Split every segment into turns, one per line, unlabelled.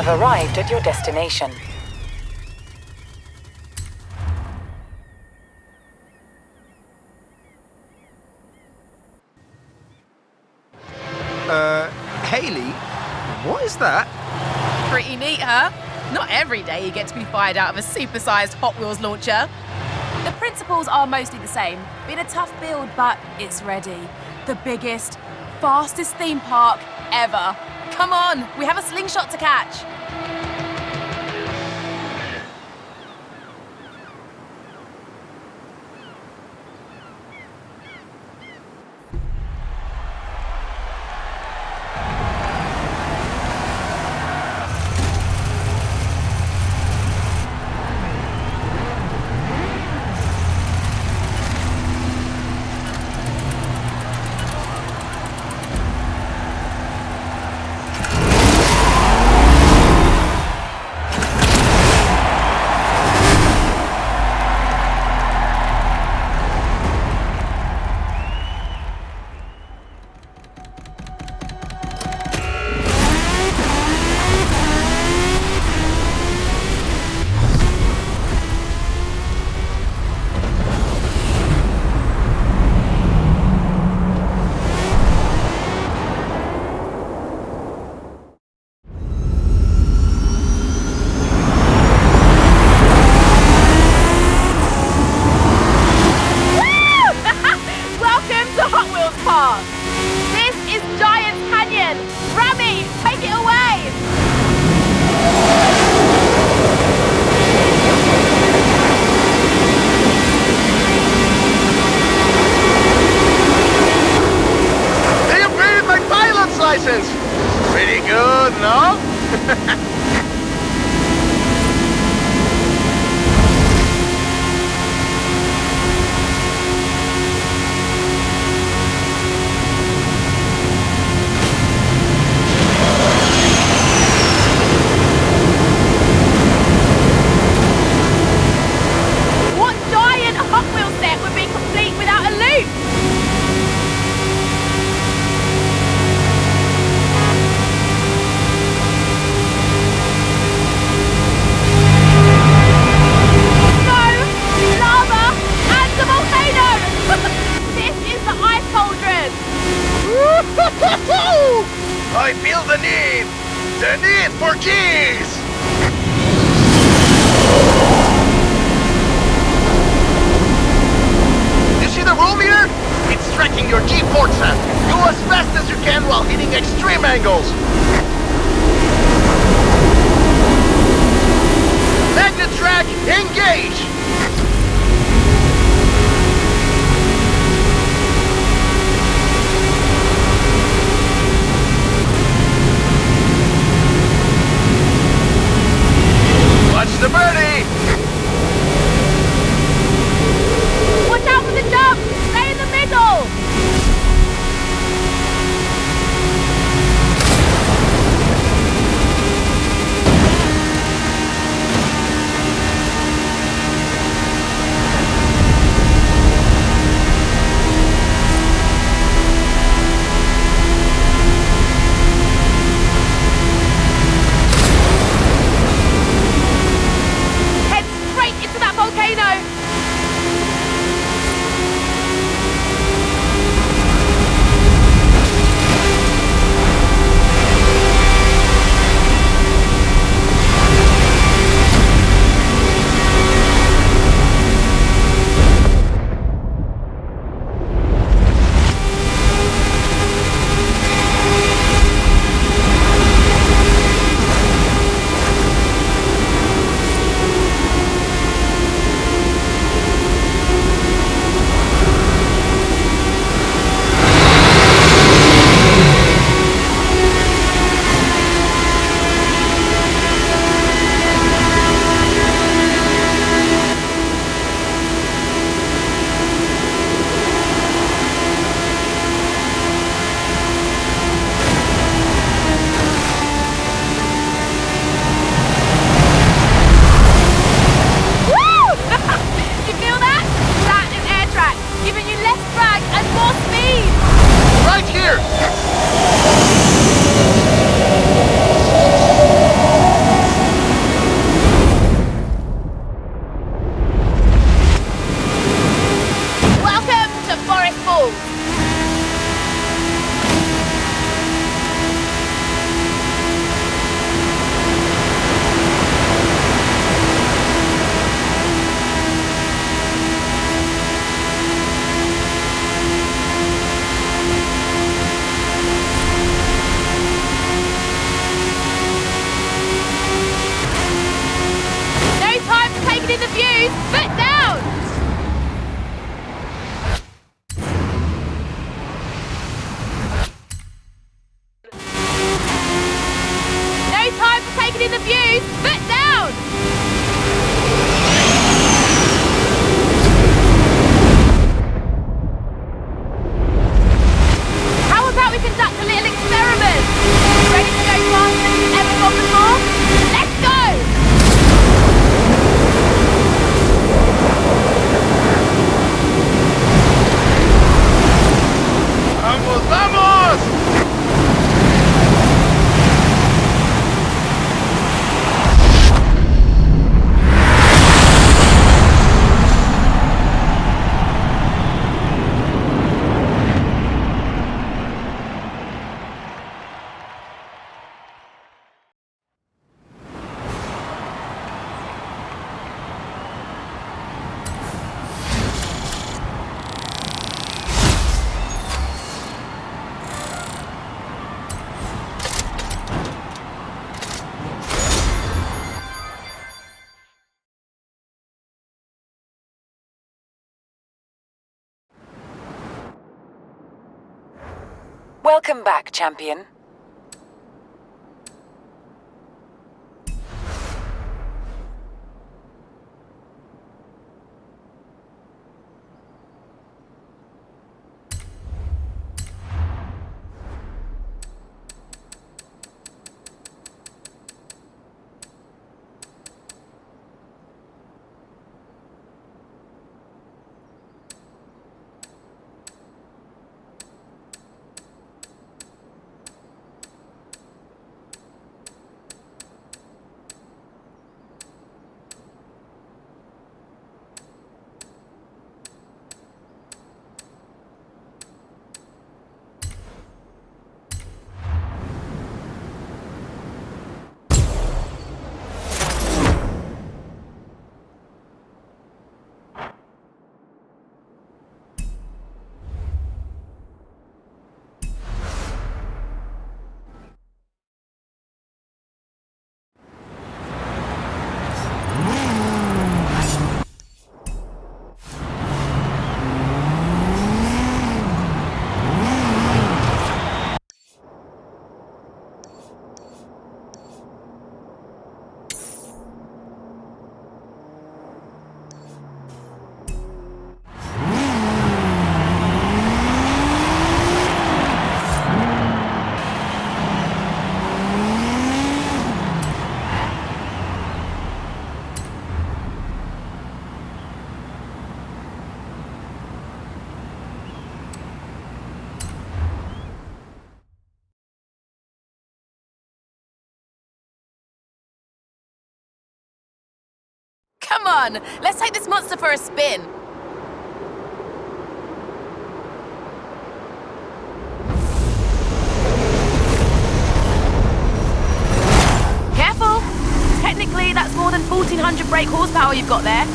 have arrived at your destination.
Haley? What is that?
Pretty neat, huh? Not every day you get to be fired out of a supersized Hot Wheels launcher.
The principles are mostly the same. Been a tough build, but it's ready. The biggest, fastest theme park ever. Come on, we have a slingshot to catch.
Pretty good, no?
What giant Hot Wheels set would be complete without a loop?
I feel the need for cheese! You see the roll meter? It's tracking your G-Forza. Go as fast as you can while hitting extreme angles. Magnet track, engage! Watch the birdie!
Watch out for the jump! Stay in the middle!
Welcome back, champion.
Come on, let's take this monster for a spin. Careful! Technically, that's more than 1,400 brake horsepower you've got there.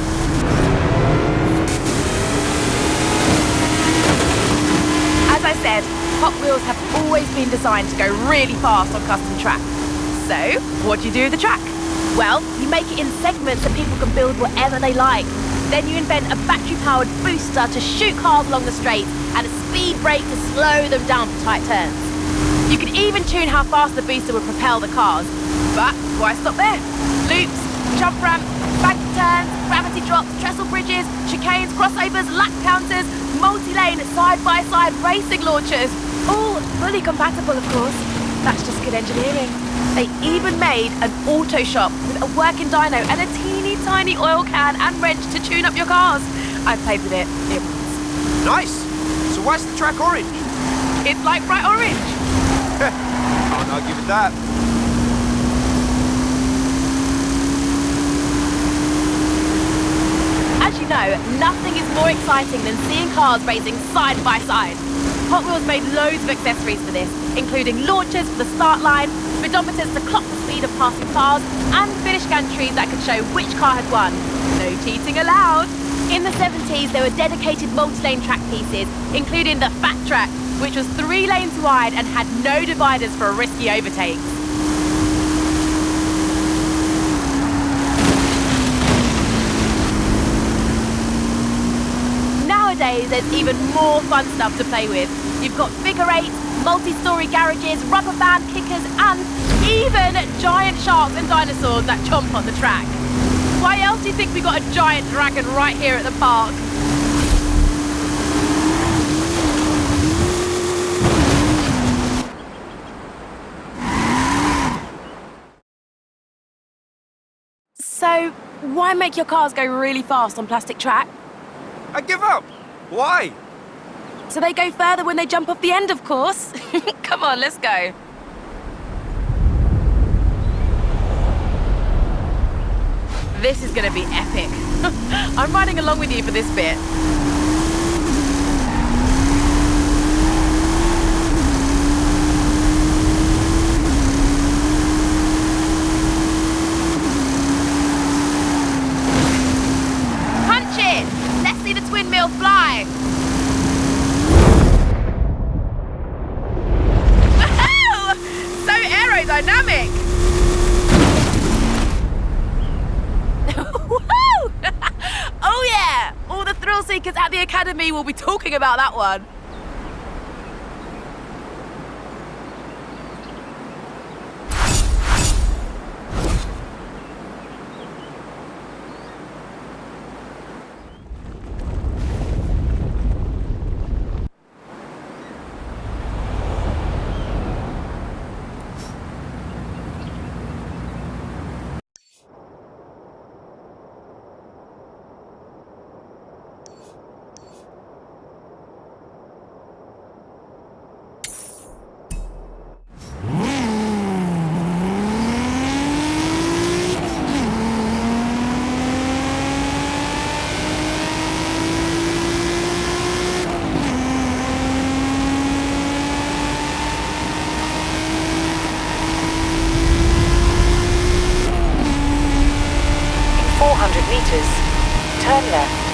As I said, Hot Wheels have always been designed to go really fast on custom tracks. So, what do you do with the track? Well, you make it in segments that people can build whatever they like. Then you invent a battery-powered booster to shoot cars along the straight and a speed brake to slow them down for tight turns. You can even tune how fast the booster will propel the cars. But why stop there? Loops, jump ramps, bank turns, gravity drops, trestle bridges, chicanes, crossovers, lap counters, multi-lane, side-by-side racing launchers. All fully compatible, of course. That's just good engineering. They even made an auto shop with a working dyno and a teeny tiny oil can and wrench to tune up your cars. I played with it. It was
Nice! So why's the track orange?
It's like bright orange.
Can't argue with that.
As you know, nothing is more exciting than seeing cars racing side by side. Hot Wheels made loads of accessories for this, including launchers for the start line, speedometers to clock the speed of passing cars, and finish gantries that could show which car had won. No cheating allowed. In the 70s, there were dedicated multi-lane track pieces, including the Fat Track, which was 3 lanes wide and had no dividers for risky overtakes. Nowadays, there's even more fun stuff to play with. You've got figure eights, multi-story garages, rubber band kickers, and even giant sharks and dinosaurs that chomp on the track. Why else do you think we got a giant dragon right here at the park? So, why make your cars go really fast on plastic track?
I give up! Why?
So they go further when they jump off the end, of course. Come on, let's go. This is gonna be epic. I'm riding along with you for this bit. Punch it! Let's see the twin mill fly. Woohoo! So aerodynamic. Oh yeah! All the thrill seekers at the Academy will be talking about that one.
meters. Turn left.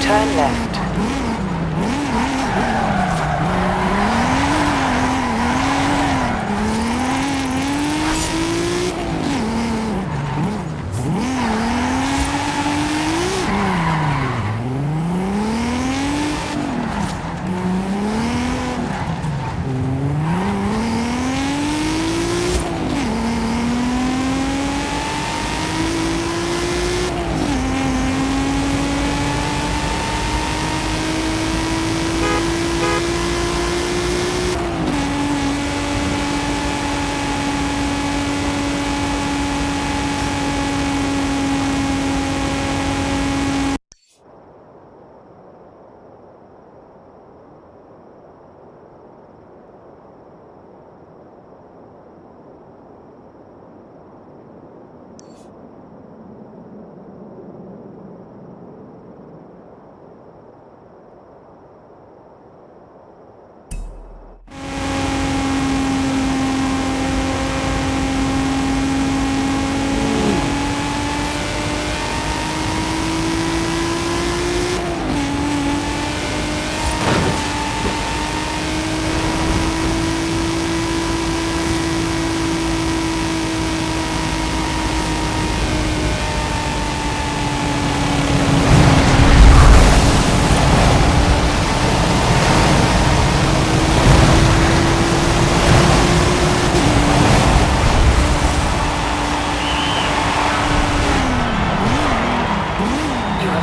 Turn left.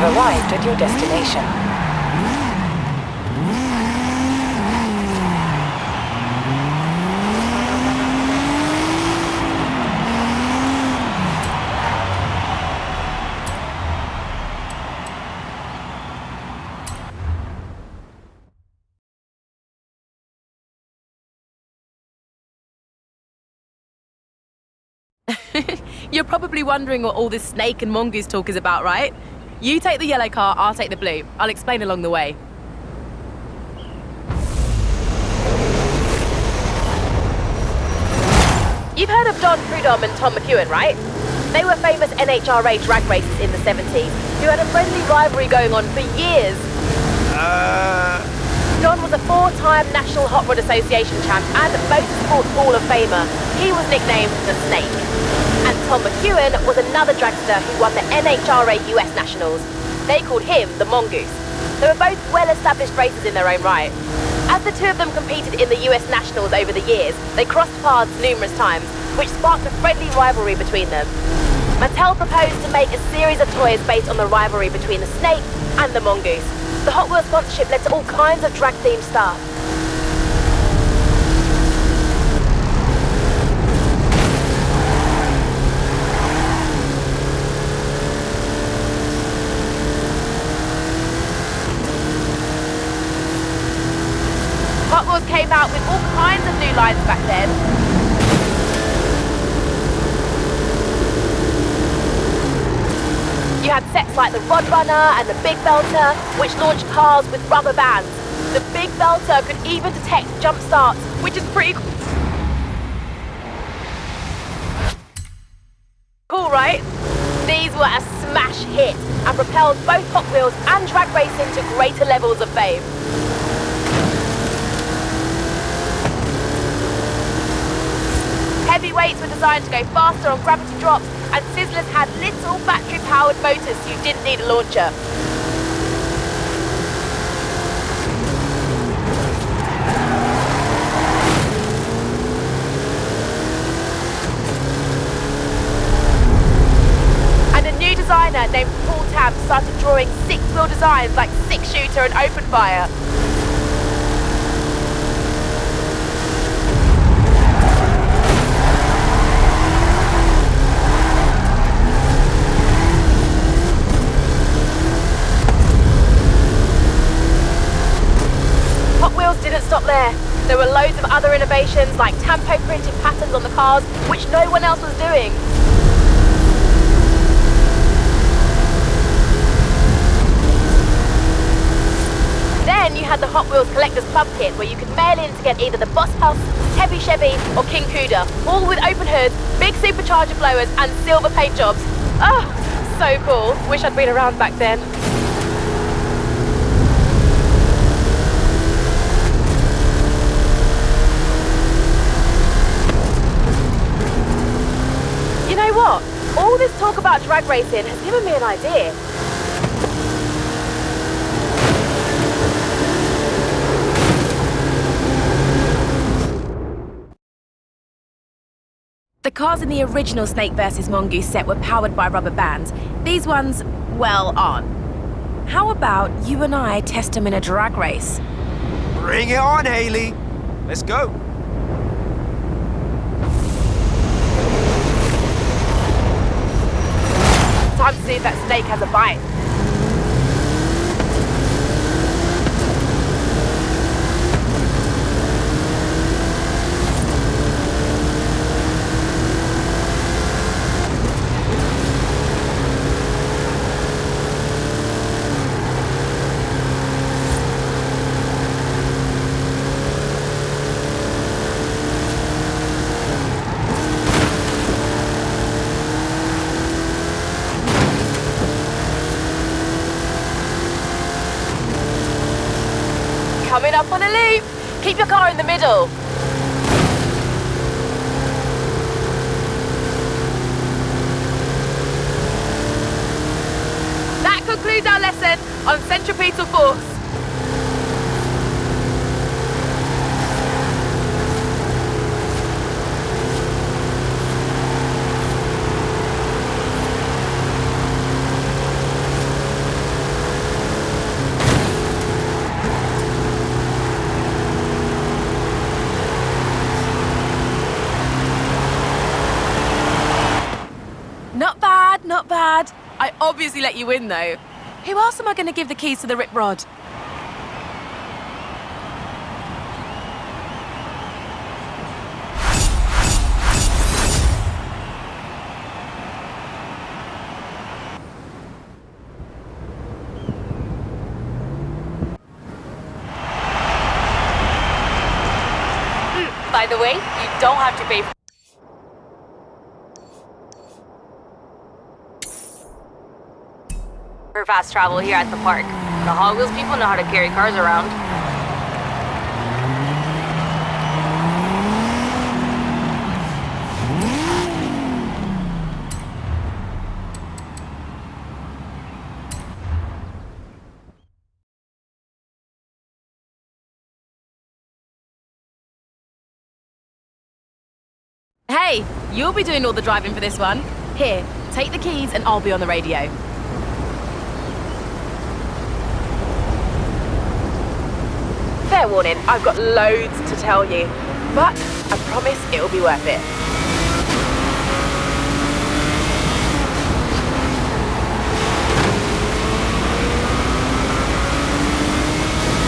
Arrived at your destination.
You're probably wondering what all this snake and mongoose talk is about, right? You take the yellow car, I'll take the blue. I'll explain along the way. You've heard of Don Prudhomme and Tom McEwen, right? They were famous NHRA drag racers in the 70s who had a friendly rivalry going on for years. Don was a 4-time National Hot Rod Association champ and Motorsport Hall of Famer. He was nicknamed the Snake. And Tom McEwen was another dragster who won the NHRA US Nationals. They called him the Mongoose. They were both well-established racers in their own right. As the two of them competed in the US Nationals over the years, they crossed paths numerous times, which sparked a friendly rivalry between them. Mattel proposed to make a series of toys based on the rivalry between the Snake and the Mongoose. The Hot Wheels sponsorship led to all kinds of drag-themed stuff. Hot Wheels came out with all kinds of new lines back then. You had sets like the Rod Runner and the Big Belter, which launched cars with rubber bands. The Big Belter could even detect jump starts, which is pretty cool, right? These were a smash hit and propelled both Hot Wheels and drag racing to greater levels of fame. Heavyweights were designed to go faster on gravity drops, and Sizzlers had little battery-powered motors so you didn't need a launcher. And a new designer named Paul Tam started drawing 6-wheel designs like 6-shooter and open fire. Didn't stop there. There were loads of other innovations like tampo printed patterns on the cars, which no one else was doing. Then you had the Hot Wheels Collector's Club kit where you could mail in to get either the Boss Puff, Heavy Chevy or King Cuda, all with open hoods, big supercharger blowers and silver paint jobs. Oh, so cool. Wish I'd been around back then. You know what? All this talk about drag racing has given me an idea. The cars in the original Snake vs. Mongoose set were powered by rubber bands. These ones, well, aren't. How about you and I test them in a drag race?
Bring it on, Haley. Let's go.
Time to see if that snake has a bite. Coming up on a loop. Keep your car in the middle. That concludes our lesson on centripetal force. Not bad. I obviously let you win, though. Who else am I going to give the keys to the rip rod? By the way, you don't have to pay for fast travel here at the park. The Hot Wheels people know how to carry cars around. Hey, you'll be doing all the driving for this one. Here, take the keys and I'll be on the radio. Fair warning, I've got loads to tell you, but I promise it'll be worth it.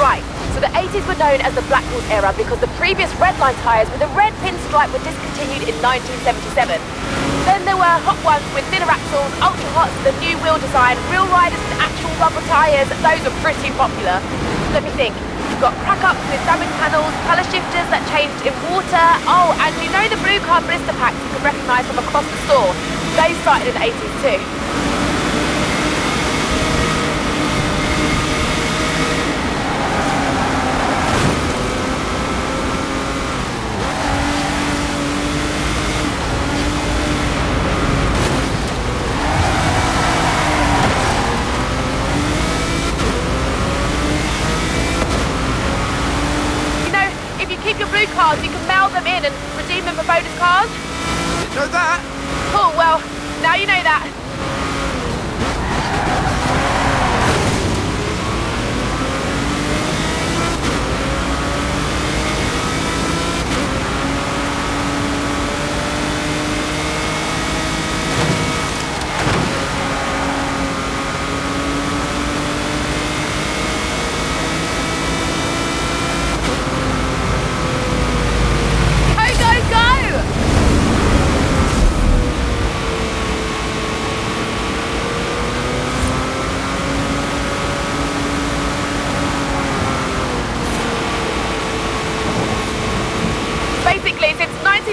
Right, so the 80s were known as the Black Horse era because the previous redline tyres with a red pinstripe were discontinued in 1977. Then there were hot ones with thinner axles, ultra hots, the new wheel design, real riders with actual rubber tyres. Those are pretty popular. Let me think. You've got crack-ups with damaged panels, colour shifters that changed in water. Oh, and you know the blue car blister packs you can recognise from across the store? They started in the 80s too. Cars, you can mail them in and redeem them for bonus cars.
Didn't know that.
Cool, well, now you know that.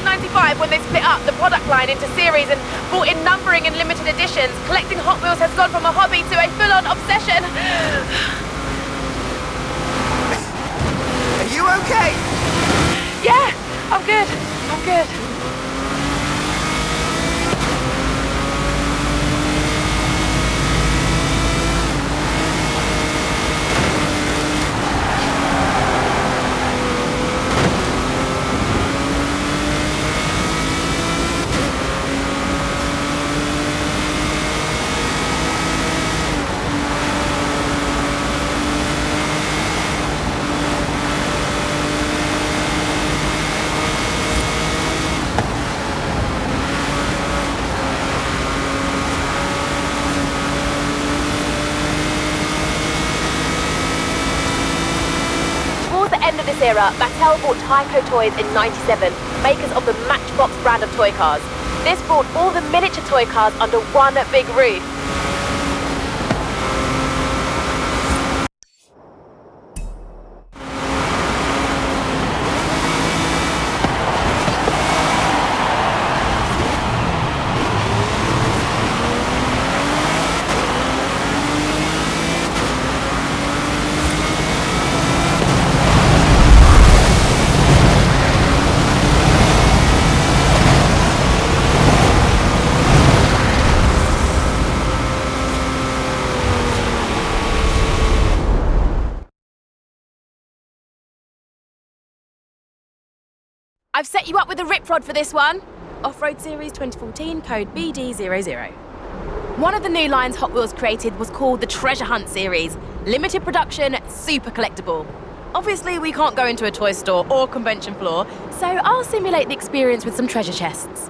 1995, when they split up the product line into series and brought in numbering and limited editions, collecting Hot Wheels has gone from a hobby to a full-on obsession.
Are you okay?
Yeah, I'm good. I'm good. End of this era, Mattel bought Tyco Toys in '97, makers of the Matchbox brand of toy cars. This brought all the miniature toy cars under one big roof. I've set you up with a rip rod for this one. Off-Road Series 2014, code BD00. One of the new lines Hot Wheels created was called the Treasure Hunt Series. Limited production, super collectible. Obviously, we can't go into a toy store or convention floor, so I'll simulate the experience with some treasure chests.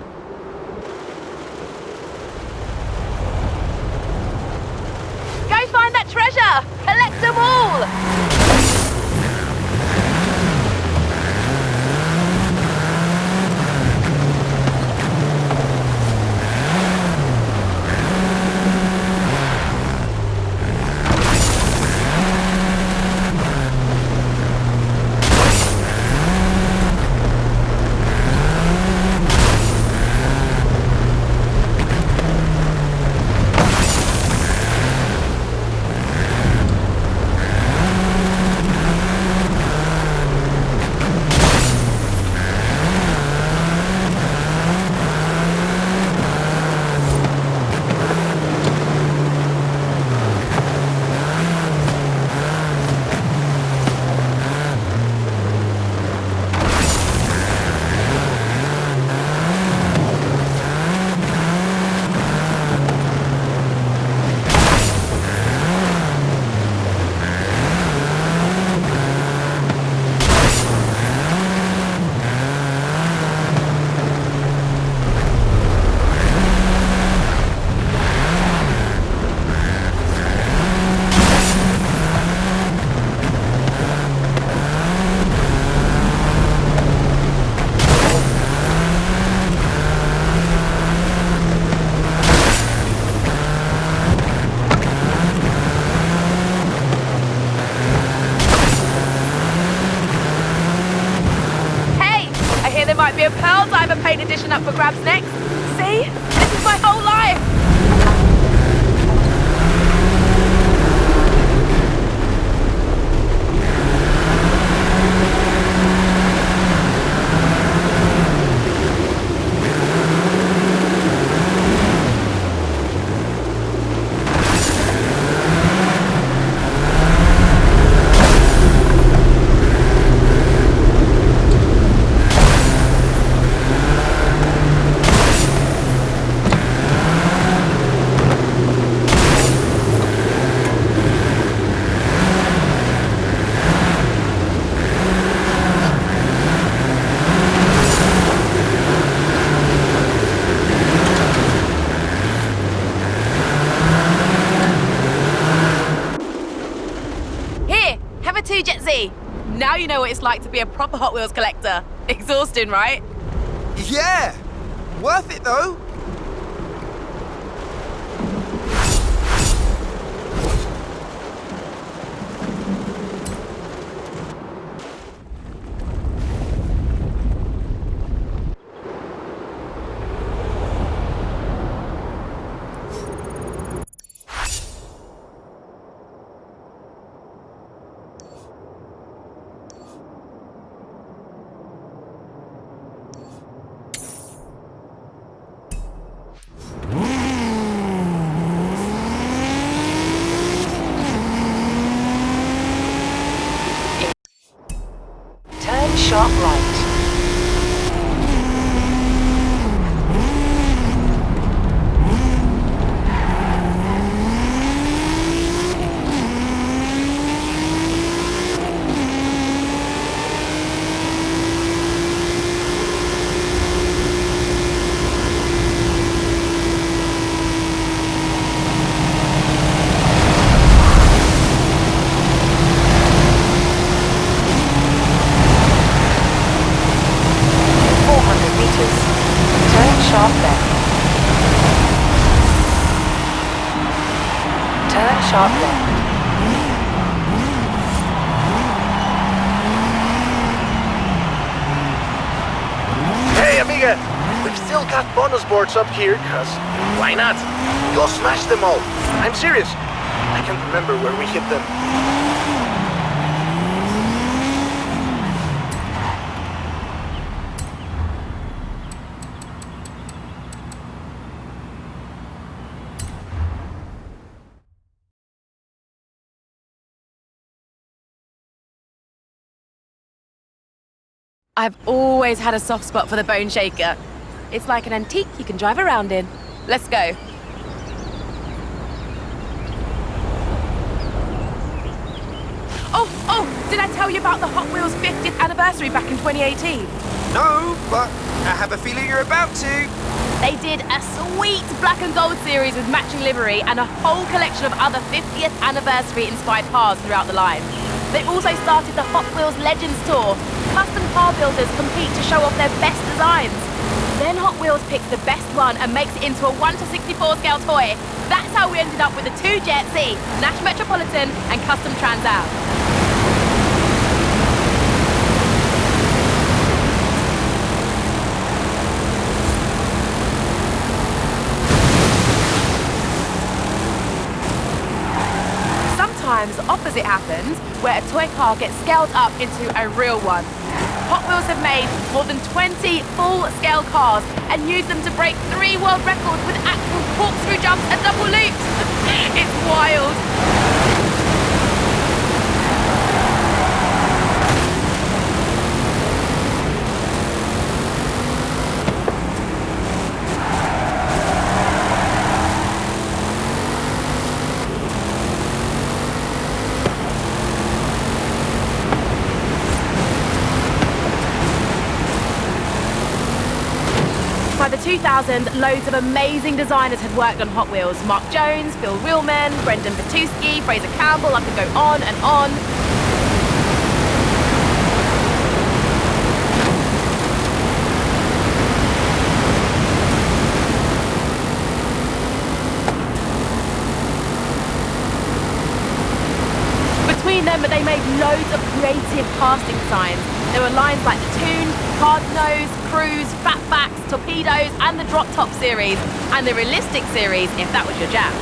Go find that treasure! Collect them all! There might be a Pearl Diver paint edition up for grabs next. See? This is my whole life! Now you know what it's like to be a proper Hot Wheels collector. Exhausting, right?
Yeah! Worth it, though!
those boards up here, cause why not? You'll smash them all. I'm serious. I can't remember where we hit them.
I've always had a soft spot for the Bone Shaker. It's like an antique you can drive around in. Let's go. Oh, did I tell you about the Hot Wheels 50th anniversary back in 2018?
No, but I have a feeling you're about to.
They did a sweet black and gold series with matching livery and a whole collection of other 50th anniversary inspired cars throughout the line. They also started the Hot Wheels Legends Tour. Custom car builders compete to show off their best designs. Then Hot Wheels picks the best one and makes it into a 1/64 scale toy. That's how we ended up with the two Jet C, Nash Metropolitan and Custom Trans Am. Sometimes the opposite happens, where a toy car gets scaled up into a real one. Hot Wheels have made more than 20 full-scale cars and used them to break 3 world records with actual corkscrew jumps and double loops. It's wild. By the 2000s, loads of amazing designers had worked on Hot Wheels. Mark Jones, Bill Wheelman, Brendan Patuski, Fraser Campbell, I could go on and on. Between them, they made loads of creative casting designs. There were lines like the Toon, Hard Nose, Cruise, Fatbacks, Torpedoes, and the Drop Top series, and the Realistic series, if that was your jam.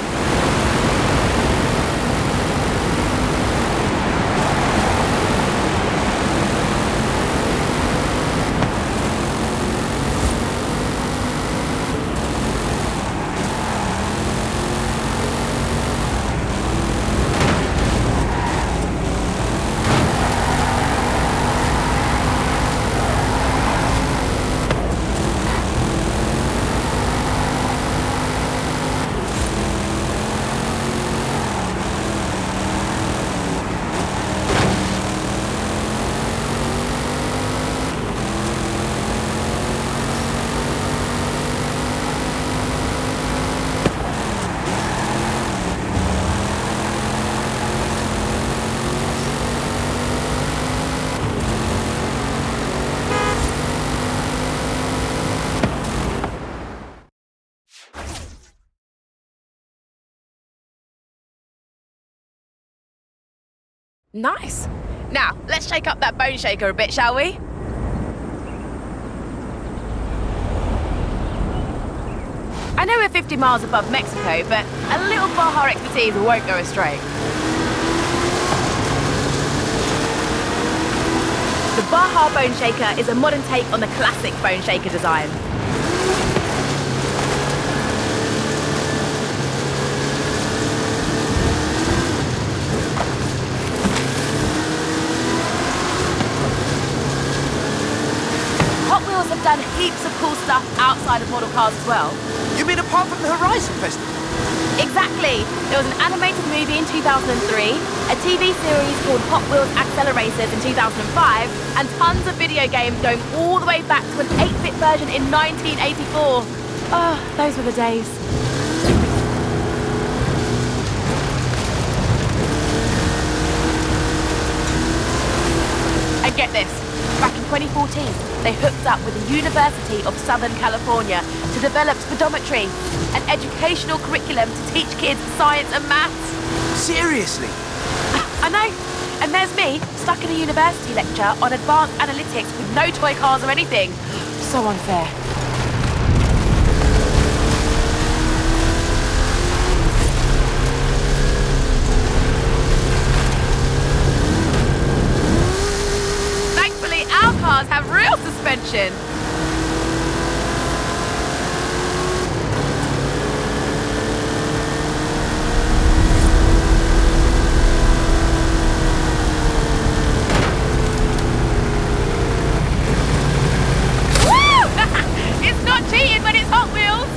Nice. Now, let's shake up that Bone Shaker a bit, shall we? I know we're 50 miles above Mexico, but a little Baja expertise won't go astray. The Baja Bone Shaker is a modern take on the classic Bone Shaker design. Have done heaps of cool stuff outside of model cars as well.
You mean apart from the Horizon Festival?
Exactly. There was an animated movie in 2003, a TV series called Hot Wheels Acceleracers in 2005, and tons of video games going all the way back to an 8-bit version in 1984. Oh, those were the days. And get this. Back in 2014, they hooked up with the University of Southern California to develop speedometry, an educational curriculum to teach kids science and maths.
Seriously?
I know. And there's me, stuck in a university lecture on advanced analytics with no toy cars or anything. So unfair. auction. It's not cheating when it's Hot Wheels!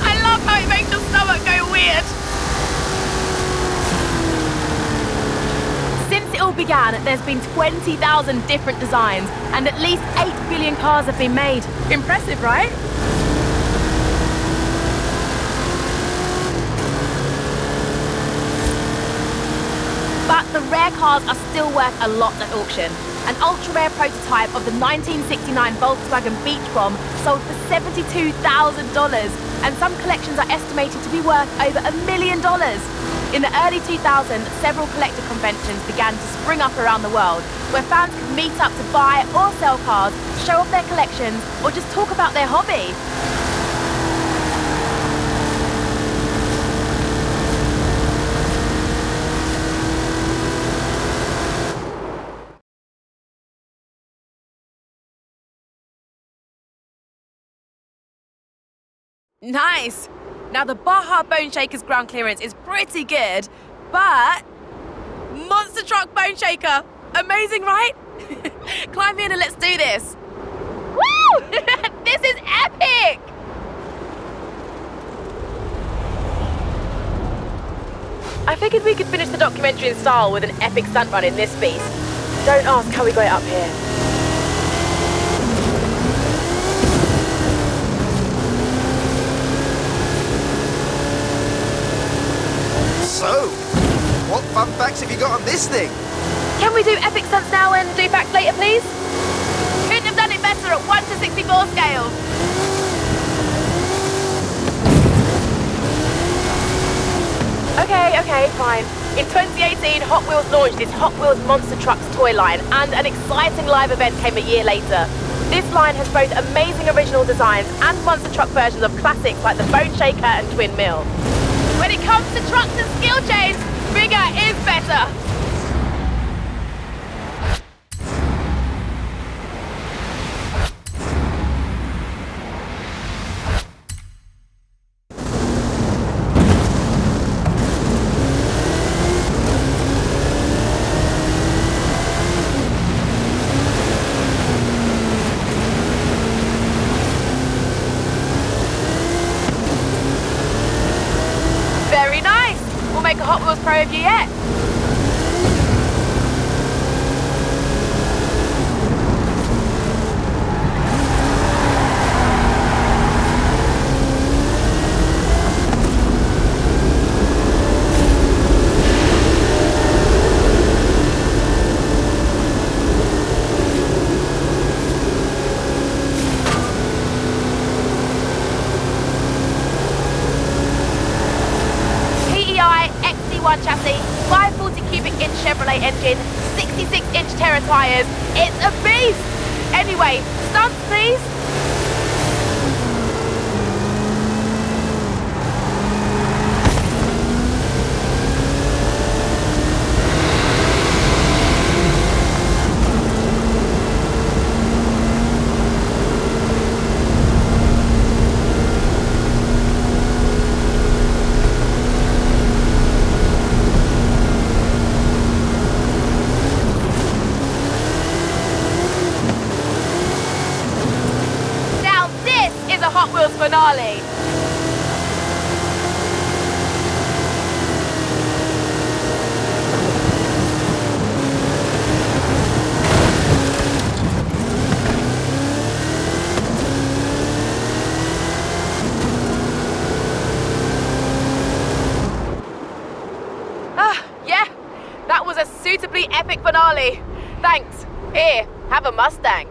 I love how it makes your stomach go weird. Since it all began, there's been 20,000 different designs and at least 8 billion cars have been made. Impressive, right? But the rare cars are still worth a lot at auction. An ultra-rare prototype of the 1969 Volkswagen Beach Bomb sold for $72,000, and some collections are estimated to be worth over $1 million. In the early 2000s, several collector conventions began to spring up around the world, where fans could meet up to buy or sell cars, show off their collections, or just talk about their hobby. Nice! Now the Baja Bone Shaker's ground clearance is pretty good, but monster truck bone shaker! Amazing, right? Climb in and let's do this! Woo! This is epic! I figured we could finish the documentary in style with an epic stunt run in this beast. Don't ask how we got it up here.
So, what fun facts have you got on this thing?
Can we do epic stunts now and do facts later, please? Couldn't have done it better at 1 to 64 scale. Okay, fine. In 2018, Hot Wheels launched its Hot Wheels Monster Trucks toy line, and an exciting live event came a year later. This line has both amazing original designs and monster truck versions of classics like the Bone Shaker and Twin Mill. When it comes to trucks and skill chains, bigger is better. Very nice. We'll make a Hot Wheels Pro of you yet. XC1 chassis, 540 cubic inch Chevrolet engine, 66 inch Terra tyres. It's a beast! Anyway, stunts please! Hot Wheels finale. Yeah, that was a suitably epic finale. Thanks. Here, have a Mustang.